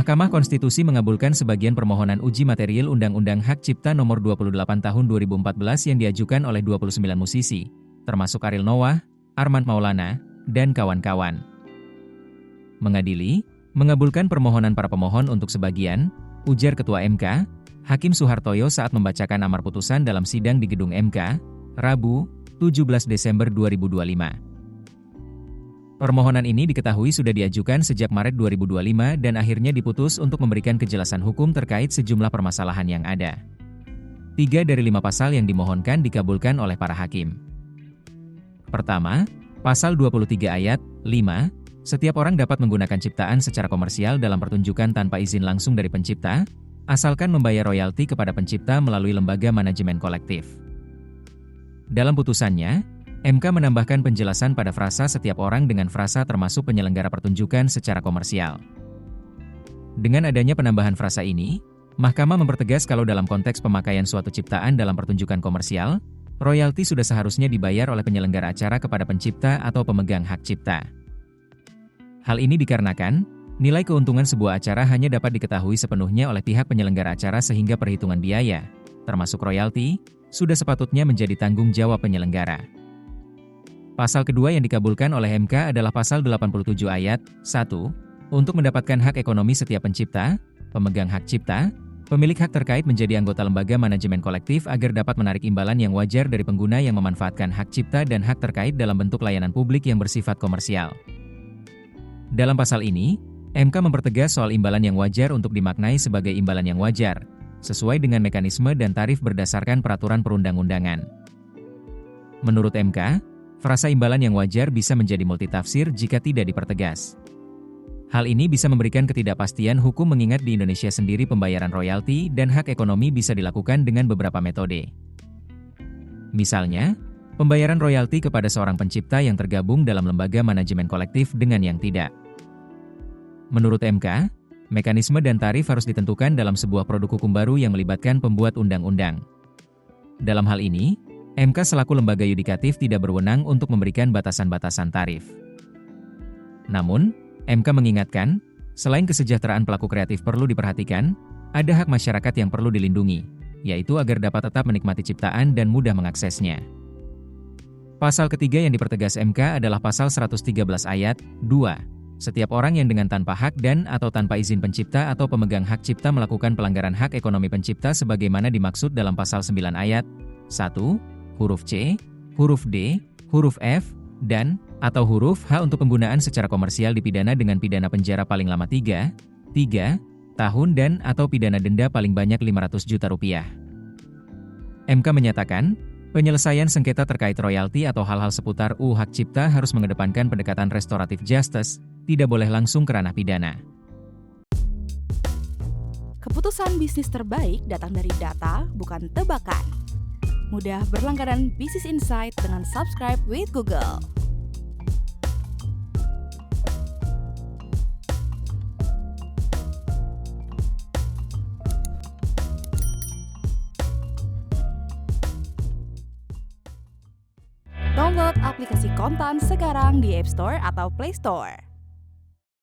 Mahkamah Konstitusi mengabulkan sebagian permohonan uji material Undang-Undang Hak Cipta Nomor 28 Tahun 2014 yang diajukan oleh 29 musisi, termasuk Ariel Noah, Armand Maulana, dan kawan-kawan. Mengadili, mengabulkan permohonan para pemohon untuk sebagian, ujar Ketua MK, Hakim Soehartoyo saat membacakan amar putusan dalam sidang di Gedung MK, Rabu, 17 Desember 2025. Permohonan ini diketahui sudah diajukan sejak Maret 2025 dan akhirnya diputus untuk memberikan kejelasan hukum terkait sejumlah permasalahan yang ada. 3 dari 5 pasal yang dimohonkan dikabulkan oleh para hakim. Pertama, Pasal 23 ayat 5, setiap orang dapat menggunakan ciptaan secara komersial dalam pertunjukan tanpa izin langsung dari pencipta, asalkan membayar royalti kepada pencipta melalui lembaga manajemen kolektif. Dalam putusannya, MK menambahkan penjelasan pada frasa setiap orang dengan frasa termasuk penyelenggara pertunjukan secara komersial. Dengan adanya penambahan frasa ini, Mahkamah mempertegas kalau dalam konteks pemakaian suatu ciptaan dalam pertunjukan komersial, royalti sudah seharusnya dibayar oleh penyelenggara acara kepada pencipta atau pemegang hak cipta. Hal ini dikarenakan, nilai keuntungan sebuah acara hanya dapat diketahui sepenuhnya oleh pihak penyelenggara acara sehingga perhitungan biaya, termasuk royalti, sudah sepatutnya menjadi tanggung jawab penyelenggara. Pasal kedua yang dikabulkan oleh MK adalah Pasal 87 ayat 1, untuk mendapatkan hak ekonomi setiap pencipta, pemegang hak cipta, pemilik hak terkait menjadi anggota lembaga manajemen kolektif agar dapat menarik imbalan yang wajar dari pengguna yang memanfaatkan hak cipta dan hak terkait dalam bentuk layanan publik yang bersifat komersial. Dalam pasal ini, MK mempertegas soal imbalan yang wajar untuk dimaknai sebagai imbalan yang wajar, sesuai dengan mekanisme dan tarif berdasarkan peraturan perundang-undangan. Menurut MK, frasa imbalan yang wajar bisa menjadi multitafsir jika tidak dipertegas. Hal ini bisa memberikan ketidakpastian hukum mengingat di Indonesia sendiri pembayaran royalti dan hak ekonomi bisa dilakukan dengan beberapa metode. Misalnya, pembayaran royalti kepada seorang pencipta yang tergabung dalam lembaga manajemen kolektif dengan yang tidak. Menurut MK, mekanisme dan tarif harus ditentukan dalam sebuah produk hukum baru yang melibatkan pembuat undang-undang. Dalam hal ini, MK selaku lembaga yudikatif tidak berwenang untuk memberikan batasan-batasan tarif. Namun, MK mengingatkan, selain kesejahteraan pelaku kreatif perlu diperhatikan, ada hak masyarakat yang perlu dilindungi, yaitu agar dapat tetap menikmati ciptaan dan mudah mengaksesnya. Pasal ketiga yang dipertegas MK adalah Pasal 113 ayat 2. Setiap orang yang dengan tanpa hak dan atau tanpa izin pencipta atau pemegang hak cipta melakukan pelanggaran hak ekonomi pencipta sebagaimana dimaksud dalam Pasal 9 ayat 1, huruf C, huruf D, huruf F, dan atau huruf H untuk penggunaan secara komersial dipidana dengan pidana penjara paling lama 3 tahun dan atau pidana denda paling banyak Rp500 juta. MK menyatakan, penyelesaian sengketa terkait royalti atau hal-hal seputar hak cipta harus mengedepankan pendekatan restoratif justice, tidak boleh langsung ke ranah pidana. Keputusan bisnis terbaik datang dari data, bukan tebakan. Mudah berlangganan Business Insight dengan subscribe with Google. Download aplikasi Kontan sekarang di App Store atau Play Store.